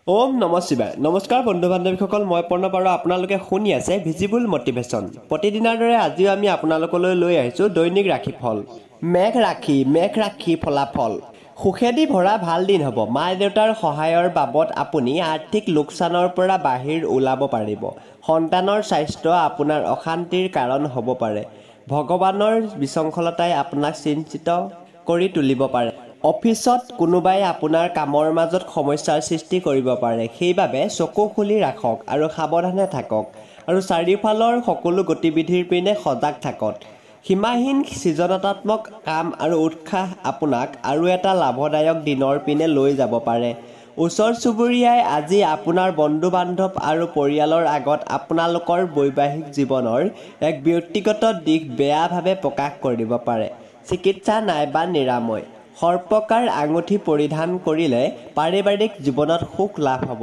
ওম নম শিৱায় নমস্কাৰ বন্ধু বান্ধৱীসকল মই প্ৰণৱ আৰু আপোনালোকে শুনি আছে ভিজিবল মটিভেশ্যন প্ৰতিদিনৰ দৰে আজিও আমি আপোনালোকলৈ লৈ আহিছোঁ দৈনিক ৰাশিফল মেঘ ৰাশি ফলাফল সুখেদি ভৰা ভাল দিন হ'ব মা দেউতাৰ সহায়ৰ বাবদ আপুনি আৰ্থিক লোকচানৰ পৰা বাহিৰ ওলাব পাৰিব সন্তানৰ স্বাস্থ্য আপোনাৰ অশান্তিৰ কাৰণ হ'ব পাৰে ভগৱানৰ বিশৃংখলতাই আপোনাক চিন্তিত কৰি তুলিব পাৰে অফিসত কোনোবাই আপোনাৰ কামৰ মাজত সমস্যাৰ সৃষ্টি কৰিব পাৰে সেইবাবে চকু খুলি ৰাখক আৰু সাৱধানে থাকক আৰু চাৰিওফালৰ সকলো গতিবিধিৰ পিনে সজাগ থাকক সীমাহীন সৃজনাত্মক কাম আৰু উৎসাহ আপোনাক আৰু এটা লাভদায়ক দিনৰ পিনে লৈ যাব পাৰে ওচৰ চুবুৰীয়াই আজি আপোনাৰ বন্ধু বান্ধৱ আৰু পৰিয়ালৰ আগত আপোনালোকৰ বৈবাহিক জীৱনৰ এক ব্যক্তিগত দিশ বেয়াভাৱে প্ৰকাশ কৰিব পাৰে চিকিৎসা নাইবা নিৰাময় সৰ্পকাৰ আঙুঠি পৰিধান কৰিলে পাৰিবাৰিক জীৱনত সুখ লাভ হ'ব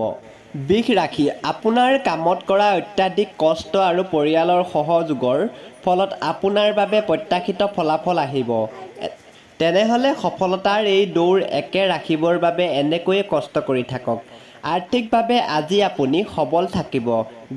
বিষ ৰাখি আপোনাৰ কামত কৰা অত্যাধিক কষ্ট আৰু পৰিয়ালৰ সহযোগৰ ফলত আপোনাৰ বাবে প্ৰত্যাশিত ফলাফল আহিব তেনেহলে সফলতাৰ এই দৌৰ একে ৰাখিবৰ বাবে এনেকৈয়ে কষ্ট কৰি থাকক আৰ্থিকভাৱে আজি আপুনি সবল থাকিব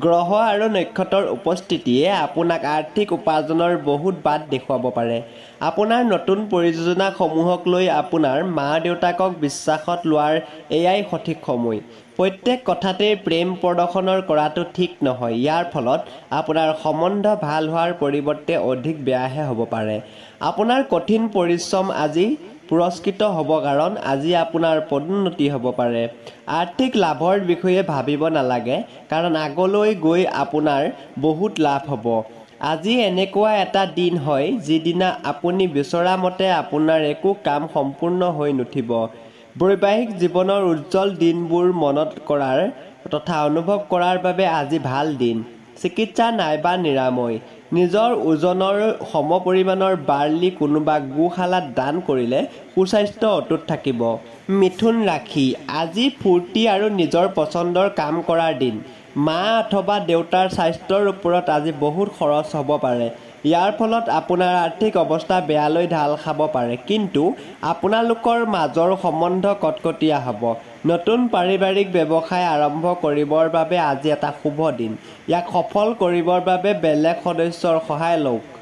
গ্ৰহ আৰু নক্ষত্ৰৰ উপস্থিতিয়ে আপোনাক আৰ্থিক উপাৰ্জনৰ বহুত বাট দেখুৱাব পাৰে আপোনাৰ নতুন পৰিযোজনাসমূহক লৈ আপোনাৰ মা দেউতাকক বিশ্বাসত লোৱাৰ এয়াই সঠিক সময় প্ৰত্যেক কথাতেই প্ৰেম প্ৰদৰ্শনৰ কৰাটো ঠিক নহয় ইয়াৰ ফলত আপোনাৰ সম্বন্ধ ভাল হোৱাৰ পৰিৱৰ্তে অধিক বেয়াহে হ'ব পাৰে আপোনাৰ কঠিন পৰিশ্ৰম আজি পুৰস্কৃত হ'ব কাৰণ আজি আপোনাৰ পদোন্নতি হ'ব পাৰে আৰ্থিক লাভৰ বিষয়ে ভাবিব নালাগে কাৰণ আগলৈ গৈ আপোনাৰ বহুত লাভ হ'ব আজি এনেকুৱা এটা দিন হয় যিদিনা আপুনি বিচৰা মতে আপোনাৰ একো কাম সম্পূৰ্ণ হৈ নুঠিব বৈবাহিক জীৱনৰ উজ্জ্বল দিনবোৰ মনত কৰাৰ তথা অনুভৱ কৰাৰ বাবে আজি ভাল দিন চিকিৎসা নাইবা নিৰাময় নিজৰ ওজনৰ সমপৰিমাণৰ বাৰ্লি কোনোবা গোশালাত দান কৰিলে সুস্বাস্থ্য অটুট থাকিব মিথুন ৰাশি আজি ফূৰ্তি আৰু নিজৰ পচন্দৰ কাম কৰাৰ দিন মা অথবা দেউতাৰ স্বাস্থ্যৰ ওপৰত আজি বহুত খৰচ হ'ব পাৰে ইয়াৰ ফলত আপোনাৰ আৰ্থিক অৱস্থা বেয়ালৈ ঢাল খাব পাৰে কিন্তু আপোনালোকৰ মাজৰ সম্বন্ধ কটকটীয়া হ'ব নতুন পাৰিবাৰিক ব্যৱসায় আৰম্ভ কৰিবৰ বাবে আজি এটা শুভ দিন ইয়াক সফল কৰিবৰ বাবে বেলেগ সদস্যৰ সহায় লওক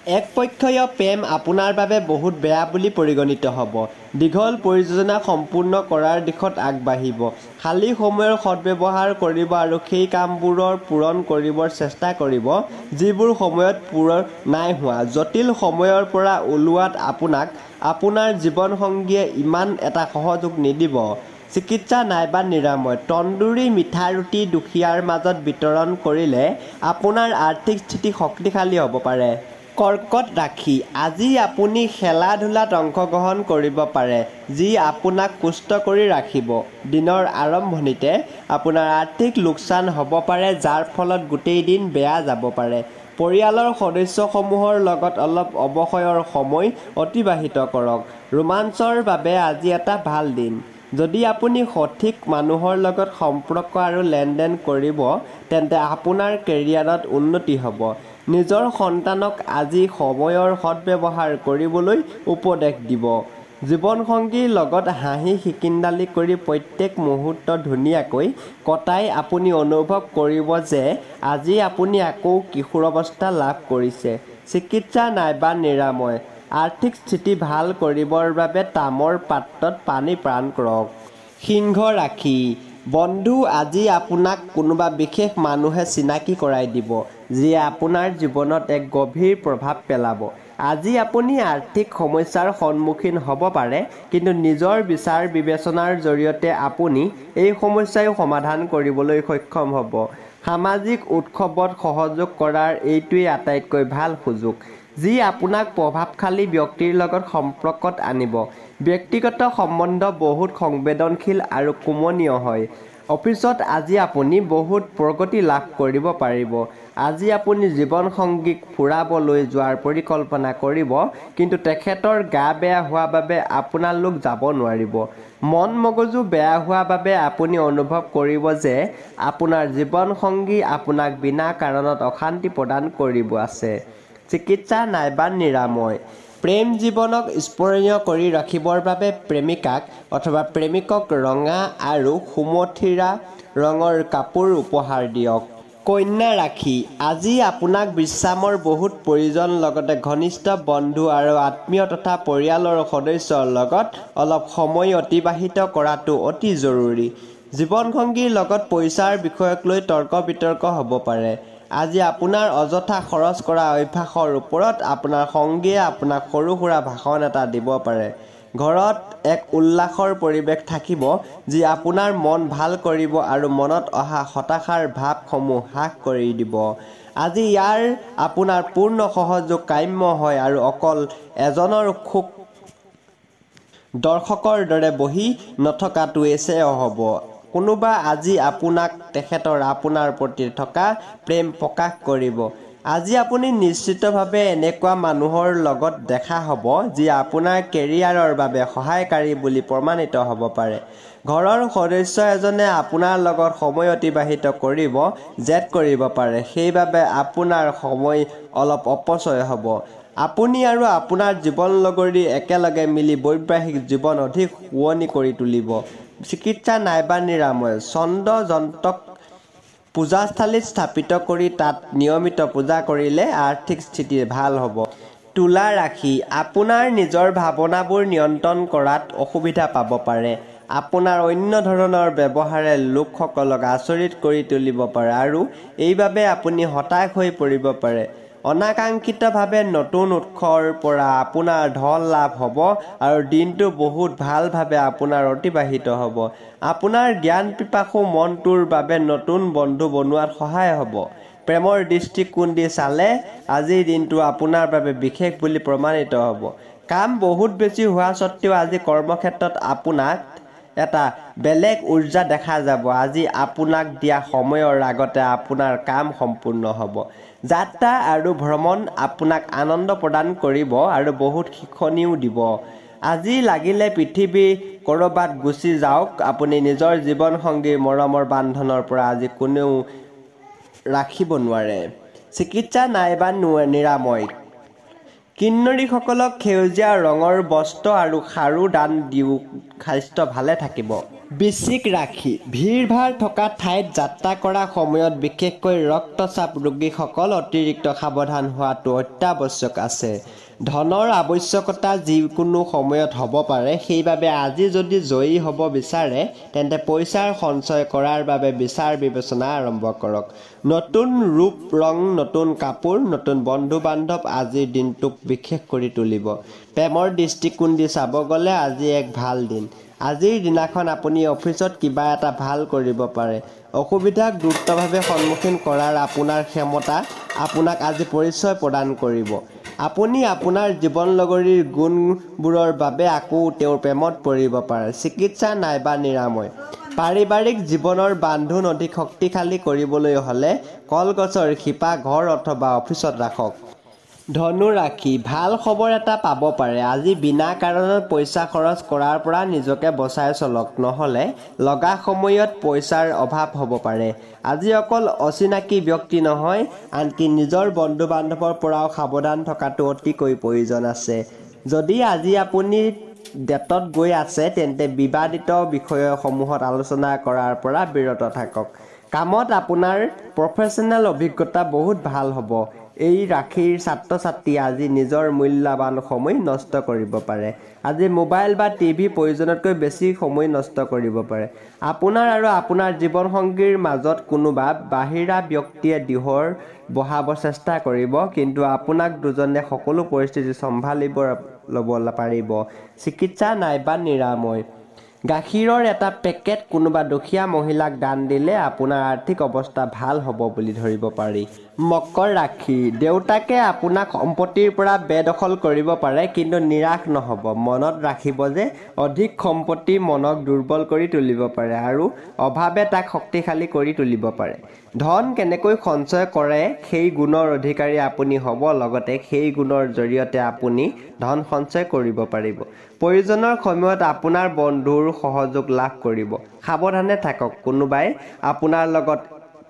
একপক্ষীয় প্ৰেম আপোনাৰ বাবে বহুত বেয়া বুলি পৰিগণিত হ'ব দীঘল পৰিযোজনা সম্পূৰ্ণ কৰাৰ দিশত আগবাঢ়িব খালী সময়ৰ সৎব্যৱহাৰ কৰিব আৰু সেই কামবোৰৰ পূৰণ কৰিবৰ চেষ্টা কৰিব যিবোৰ সময়ত পূৰণ নাই হোৱা জটিল সময়ৰ পৰা ওলোৱাত আপোনাক আপোনাৰ জীৱনসংগীয়ে ইমান এটা সহযোগ নিদিব চিকিৎসা নাইবা নিৰাময় তন্দুৰী মিঠা ৰুটি দুখীয়াৰ মাজত বিতৰণ কৰিলে আপোনাৰ আৰ্থিক স্থিতি শক্তিশালী হ'ব পাৰে কৰ্কট ৰাশি আজি আপুনি খেলা ধূলাত অংশগ্ৰহণ কৰিব পাৰে যি আপোনাক সুস্থ কৰি ৰাখিব দিনৰ আৰম্ভণিতে আপোনাৰ আৰ্থিক লোকচান হ'ব পাৰে যাৰ ফলত গোটেই দিন বেয়া যাব পাৰে পৰিয়ালৰ সদস্যসমূহৰ লগত অলপ অৱসৰৰ সময় অতিবাহিত কৰক ৰোমাঞ্চৰ বাবে আজি এটা ভাল দিন যদি আপুনি সঠিক মানুহৰ লগত সম্পৰ্ক আৰু লেনদেন কৰিব তেন্তে আপোনাৰ কেৰিয়াৰত উন্নতি হ'ব নিজৰ সন্তানক আজি সময়ৰ সৎব্যৱহাৰ কৰিবলৈ উপদেশ দিব জীৱনসংগীৰ লগত হাঁহি খিকিন্দালি কৰি প্ৰত্যেক মুহূৰ্ত ধুনীয়াকৈ কটাই আপুনি অনুভৱ কৰিব যে আজি আপুনি আকৌ কিশোৰ অৱস্থা লাভ কৰিছে চিকিৎসা নাইবা নিৰাময় আৰ্থিক স্থিতি ভাল কৰিবৰ বাবে তামৰ পাত্ৰত পানী প্ৰাণ কৰক সিংহ ৰাশি বন্ধু আজি আপোনাক কোনোবা বিশেষ মানুহে চিনাকি কৰাই দিব যিয়ে আপোনাৰ জীৱনত এক গভীৰ প্ৰভাৱ পেলাব আজি আপুনি আৰ্থিক সমস্যাৰ সন্মুখীন হ'ব পাৰে কিন্তু নিজৰ বিচাৰ বিবেচনাৰ জৰিয়তে আপুনি এই সমস্যাও সমাধান কৰিবলৈ সক্ষম হ'ব সামাজিক উৎসৱত সহযোগ কৰাৰ এইটোৱেই আটাইতকৈ ভাল সুযোগ যি আপোনাক প্ৰভাৱশালী ব্যক্তিৰ লগত সম্পৰ্কত আনিব ব্যক্তিগত সম্বন্ধ বহুত সংবেদনশীল আৰু কোমনীয় হয় অফিসত আজি আপুনি বহুত প্ৰগতি লাভ কৰিব পাৰিব আজি আপুনি জীৱনসংগীক ফুৰাবলৈ যোৱাৰ পৰিকল্পনা কৰিব কিন্তু তেখেতৰ গা বেয়া হোৱা বাবে আপোনালোক যাব নোৱাৰিব মন মগজু বেয়া হোৱা বাবে আপুনি অনুভৱ কৰিব যে আপোনাৰ জীৱনসংগী আপোনাক বিনা কাৰণত অশান্তি প্ৰদান কৰিব আছে চিকিৎসা নাইবা নিৰাময় প্ৰেম জীৱনক স্মৰণীয় কৰি ৰাখিবৰ বাবে প্ৰেমিকাক অথবা প্ৰেমিকক ৰঙা আৰু সুমথিৰা ৰঙৰ কাপোৰ উপহাৰ দিয়ক। কন্যা ৰাশি আজি আপোনাক বিশ্ৰামৰ বহুত প্ৰয়োজন, লগতে ঘনিষ্ঠ বন্ধু আৰু আত্মীয় তথা পৰিয়ালৰ সদস্যৰ লগত অলপ সময় অতিবাহিত কৰাটো অতি জৰুৰী। জীৱনসংগীৰ লগত পইচাৰ বিষয়ক লৈ তৰ্ক বিতৰ্ক হ'ব পাৰে। আজি আপোনাৰ অযথা খৰচ কৰা অভ্যাসৰ ওপৰত আপোনাৰ সংগীয়ে আপোনাক সৰু সুৰা ভাষণ এটা দিব পাৰে। ঘৰত এক উল্লাসৰ পৰিৱেশ থাকিব যি আপোনাৰ মন ভাল কৰিব আৰু মনত অহা হতাশাৰ ভাৱসমূহ হ্ৰাস কৰি দিব। আজি ইয়াৰ আপোনাৰ পূৰ্ণ সহযোগ কাম্য হয় আৰু অকল এজনৰ শোক দৰ্শকৰ দৰে বহি নথকাটোৱে শ্ৰেয় হ'ব। কোনোবা আজি আপোনাক তেখেতৰ আপোনাৰ প্ৰতি থকা প্ৰেম প্ৰকাশ কৰিব। আজি আপুনি নিশ্চিতভাৱে এনেকুৱা মানুহৰ লগত দেখা হ'ব যি আপোনাৰ কেৰিয়াৰৰ বাবে সহায়কাৰী বুলি প্ৰমাণিত হ'ব পাৰে। ঘৰৰ সদস্য এজনে আপোনাৰ লগত সময় অতিবাহিত কৰিব জেদ কৰিব পাৰে, সেইবাবে আপোনাৰ সময় অলপ অপচয় হ'ব। আপুনি আৰু আপোনাৰ জীৱনলগৰী একেলগে মিলি বৈবাহিক জীৱন অধিক শুৱনি কৰি তুলিব। চিকিৎসা নাইবা নিৰাময় চন্দ্ৰ যন্ত্ৰক পূজাস্থলীত স্থাপিত কৰি তাত নিয়মিত পূজা কৰিলে আৰ্থিক স্থিতি ভাল হ'ব। তুলা ৰাশি আপোনাৰ নিজৰ ভাৱনাবোৰ নিয়ন্ত্ৰণ কৰাত অসুবিধা পাব পাৰে। আপোনাৰ অন্য ধৰণৰ ব্যৱহাৰে লোকসকলক আচৰিত কৰি তুলিব পাৰে আৰু এইবাবে আপুনি হতাশ হৈ পৰিব পাৰে। অনাকাংক্ষিতভাৱে নতুন উৎসৰ পৰা আপোনাৰ ধন লাভ হ'ব আৰু দিনটো বহুত ভালভাৱে আপোনাৰ অতিবাহিত হ'ব। আপোনাৰ জ্ঞান পিপাসু মনটোৰ বাবে নতুন বন্ধু বনোৱাত সহায় হ'ব। প্ৰেমৰ দৃষ্টিকোণ দি চালে আজিৰ দিনটো আপোনাৰ বাবে বিশেষ বুলি প্ৰমাণিত হ'ব। কাম বহুত বেছি হোৱা স্বত্বেও আজি কৰ্মক্ষেত্ৰত আপোনাক এটা বেলেগ উৰ্জা দেখা যাব। আজি আপোনাক দিয়া সময়ৰ আগতে আপোনাৰ কাম সম্পূৰ্ণ হ'ব। যাত্ৰা আৰু ভ্ৰমণ আপোনাক আনন্দ প্ৰদান কৰিব আৰু বহুত শিক্ষণীও দিব। আজি লাগিলে পৃথিৱী ক'ৰবাত গুচি যাওক, আপুনি নিজৰ জীৱনসংগীৰ মৰমৰ বান্ধোনৰ পৰা আজি কোনেও ৰাখিব নোৱাৰে। চিকিৎসা নাইবা নিৰাময় কিন্নৰীসকলক সেউজীয়া ৰঙৰ বস্ত্ৰ আৰু খাৰু দান দিও স্বাস্থ্য ভালে থাকিব। বৃশ্চিক ৰাশি ভিৰ-ভাৰ থকা ঠাইত যাত্ৰা কৰাৰ সময়ত বিশেষকৈ ৰক্তচাপ ৰোগীসকল অতিৰিক্ত সাৱধান হোৱাটো অত্যাৱশ্যক আছে। ধনৰ আৱশ্যকতা যিকোনো সময়ত হ'ব পাৰে, সেইবাবে আজি যদি জয়ী হ'ব বিচাৰে তেন্তে পইচাৰ সঞ্চয় কৰাৰ বাবে বিচাৰ বিবেচনা আৰম্ভ কৰক। নতুন ৰূপ ৰং, নতুন কাপোৰ, নতুন বন্ধু-বান্ধৱ আজিৰ দিনটোক বিশেষ কৰি তুলিব। প্ৰেমৰ দৃষ্টিকোণ দি চাব গ'লে আজি এক ভাল দিন। আজিৰ দিনাখন আপুনি অফিচত কিবা এটা ভাল কৰিব পাৰে। অসুবিধাক দ্ৰুতভাৱে সন্মুখীন কৰাৰ আপোনাৰ ক্ষমতা আপোনাক আজি পৰিচয় প্ৰদান কৰিব। আপুনি আপোনাৰ জীৱনলগৰীৰ গুণবোৰৰ বাবে আকৌ তেওঁৰ প্ৰেমত পৰিব পাৰে। চিকিৎসা নাইবা নিৰাময় পাৰিবাৰিক জীৱনৰ বান্ধোন অধিক শক্তিশালী কৰিবলৈ হ'লে কলগছৰ শিপা ঘৰ অথবা অফিচত ৰাখক। ধনু ৰাশি ভাল খবৰ এটা পাব পাৰে। আজি বিনা কাৰণত পইচা খৰচ কৰাৰ পৰা নিজকে বচাই চলক, নহ'লে লগা সময়ত পইচাৰ অভাৱ হ'ব পাৰে। আজি অকল অচিনাকি ব্যক্তি নহয়, আনকি নিজৰ বন্ধু-বান্ধৱৰ পৰাও সাৱধান থকাটো অতিকৈ প্ৰয়োজন আছে। যদি আজি আপুনি ডেটত গৈ আছে তেন্তে বিবাদিত বিষয়সমূহত আলোচনা কৰাৰ পৰা বিৰত থাকক। কামত আপোনাৰ প্ৰফেশ্যনেল অভিজ্ঞতা বহুত ভাল হ'ব। এই ৰাশিৰ ছাত্ৰ-ছাত্ৰী আজি নিজৰ মূল্যৱান সময় নষ্ট কৰিব পাৰে। আজি মোবাইল বা টিভি প্ৰয়োজনতকৈ বেছি সময় নষ্ট কৰিব পাৰে। আপোনাৰ আৰু আপোনাৰ জীৱনসংগীৰ মাজত কোনোবা বাহিৰা ব্যক্তিয়ে দিহৰ বহাব চেষ্টা কৰিব, কিন্তু আপোনাক দুজনে সকলো পৰিস্থিতি চম্ভালিব ল'ব পাৰিব। চিকিৎসা নাইবা নিৰাময় গাখীৰৰ এটা পেকেট কোনোবা দুখীয়া মহিলাক দান দিলে আপোনাৰ আৰ্থিক অৱস্থা ভাল হ'ব বুলি ধৰিব পাৰি। মকৰ ৰাশি দেউতাকে আপোনাক সম্পত্তিৰ পৰা বেদখল কৰিব পাৰে, কিন্তু নিৰাশ নহ'ব। মনত ৰাখিব যে অধিক সম্পত্তি মনক দুৰ্বল কৰি তুলিব পাৰে আৰু অভাৱে তাক শক্তিশালী কৰি তুলিব পাৰে। ধন কেনেকৈ সঞ্চয় কৰে সেই গুণৰ অধিকাৰী আপুনি হ'ব, লগতে সেই গুণৰ জৰিয়তে আপুনি ধন সঞ্চয় কৰিব পাৰিব। প্ৰয়োজনৰ সময়ত আপোনাৰ বন্ধুৰ সহযোগ লাভ কৰিব। সাৱধানে থাকক, কোনোবাই আপোনাৰ লগত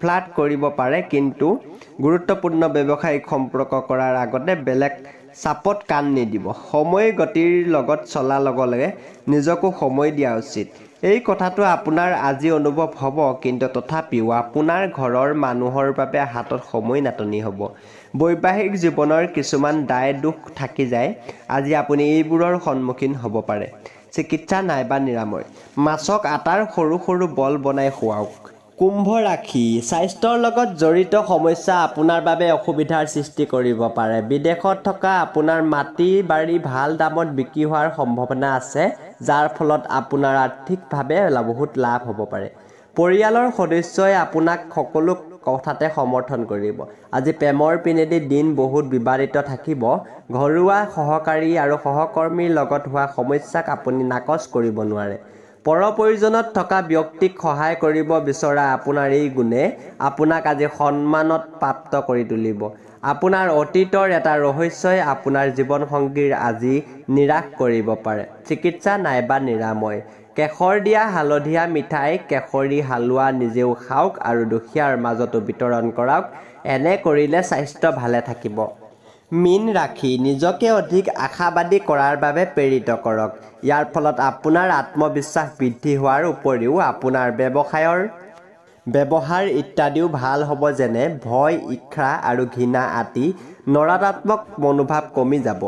ফ্লাৰ্ট কৰিব পাৰে, কিন্তু গুৰুত্বপূৰ্ণ ব্যৱসায়িক সম্পৰ্ক কৰাৰ আগতে বেলেগ চাপত কাণ নিদিব। সময় গতিৰ লগত চলাৰ লগে লগে নিজকো সময় দিয়া উচিত। এই কথাটো আপোনাৰ আজি অনুভৱ হ'ব, কিন্তু তথাপিও আপোনাৰ ঘৰৰ মানুহৰ বাবে হাতত সময় নাটনি হ'ব। বৈবাহিক জীৱনৰ কিছুমান দায় দুখ থাকি যায়। আজি আপুনি এইবোৰৰ সন্মুখীন হ'ব পাৰে। চিকিৎসা নাইবা নিৰাময়। মাছক আটাৰ সৰু সৰু বল বনাই খুৱাওক। কুম্ভ ৰাশি, স্বাস্থ্যৰ লগত জড়িত সমস্যা আপোনাৰ বাবে অসুবিধাৰ সৃষ্টি কৰিব পাৰে। বিদেশত থকা আপোনাৰ মাটি বাৰী ভাল দামত বিক্ৰী হোৱাৰ সম্ভাৱনা আছে, যাৰ ফলত আপোনাৰ আৰ্থিকভাৱে বহুত লাভ হ'ব পাৰে। পৰিয়ালৰ সদস্যই আপোনাক সকলো কথাতে সমৰ্থন কৰিব। আজি প্ৰেমৰ পিনেদি দিন বহুত বিবাদিত থাকিব। ঘৰুৱা সহকাৰী আৰু সহকৰ্মীৰ লগত হোৱা সমস্যাক আপুনি নাকচ কৰিব নোৱাৰে। পৰপ্ৰয়োজনত থকা ব্যক্তিক সহায় কৰিব বিচৰা আপোনাৰ এই গুণে আপোনাক আজি সন্মানত প্ৰাপ্ত কৰি তুলিব। আপোনাৰ অতীতৰ এটা ৰহস্যই আপোনাৰ জীৱনসংগীৰ আজি নিৰাশ কৰিব পাৰে। চিকিৎসা নাইবা নিৰাময়। কেশৰ দিয়া হালধীয়া মিঠাই, কেশৰী হালোৱা নিজেও খাওক আৰু দুখীয়াৰ মাজতো বিতৰণ কৰক। এনে কৰিলে স্বাস্থ্য ভালে থাকিব। মীন ৰাশি, নিজকে অধিক আশাবাদী কৰাৰ বাবে প্ৰেৰিত কৰক। ইয়াৰ ফলত আপোনাৰ আত্মবিশ্বাস বৃদ্ধি হোৱাৰ উপৰিও আপোনাৰ ব্যৱহাৰ ইত্যাদিও ভাল হ'ব, যেনে ভয়, ঈৰ্ষা আৰু ঘৃণা আদি নকাৰাত্মক মনোভাৱ কমি যাব।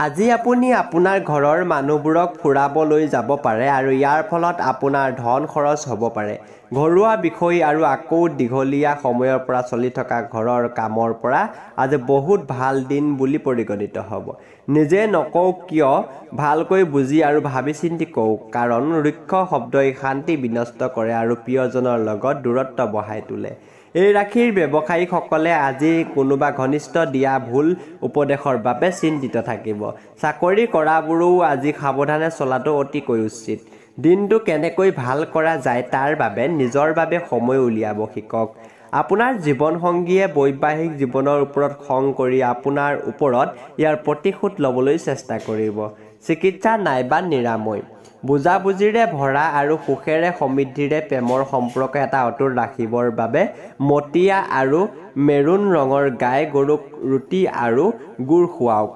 আজি আপুনি আপোনাৰ ঘৰৰ মানুহবোৰক ফুৰাব লৈ যাব পাৰে আৰু ইয়াৰ ফলত আপোনাৰ ধন খৰচ হ'ব পাৰে। ঘৰুৱা বিষয় আৰু আকৌ দীঘলীয়া সময়ৰ পৰা চলি থকা ঘৰৰ কামৰ পৰা আজি বহুত ভাল দিন বুলি পৰিগণিত হ'ব। নিজে নকওঁ কিয়, ভালকৈ বুজি আৰু ভাবি চিন্তি কওক, কাৰণ ৰুক্ষ শব্দই শান্তি বিনষ্ট কৰে আৰু প্ৰিয়জনৰ লগত দূৰত্ব বঢ়াই তোলে। এই ৰাশিৰ ব্যৱসায়ীসকলে আজি কোনোবা ঘনিষ্ঠ দিয়া ভুল উপদেশৰ বাবে চিন্তিত থাকিব। চাকৰি কৰাবোৰেও আজি সাৱধানে চলাটো অতিকৈ উচিত। দিনটো কেনেকৈ ভাল কৰা যায় তাৰ বাবে নিজৰ বাবে সময় উলিয়াব শিকক। আপোনাৰ জীৱনসংগীয়ে বৈবাহিক জীৱনৰ ওপৰত খং কৰি আপোনাৰ ওপৰত ইয়াৰ প্ৰতিশোধ ল'বলৈ চেষ্টা কৰিব। চিকিৎসা নাইবা নিৰাময়। বুজাবুজিৰে ভৰা আৰু সুখেৰে সমৃদ্ধিৰে প্ৰেমৰ সম্পৰ্ক এটা অটুট ৰাখিবৰ বাবে মটীয়া আৰু মেৰুন ৰঙৰ গাই গৰুক ৰুটি আৰু গুড় খুৱাওক।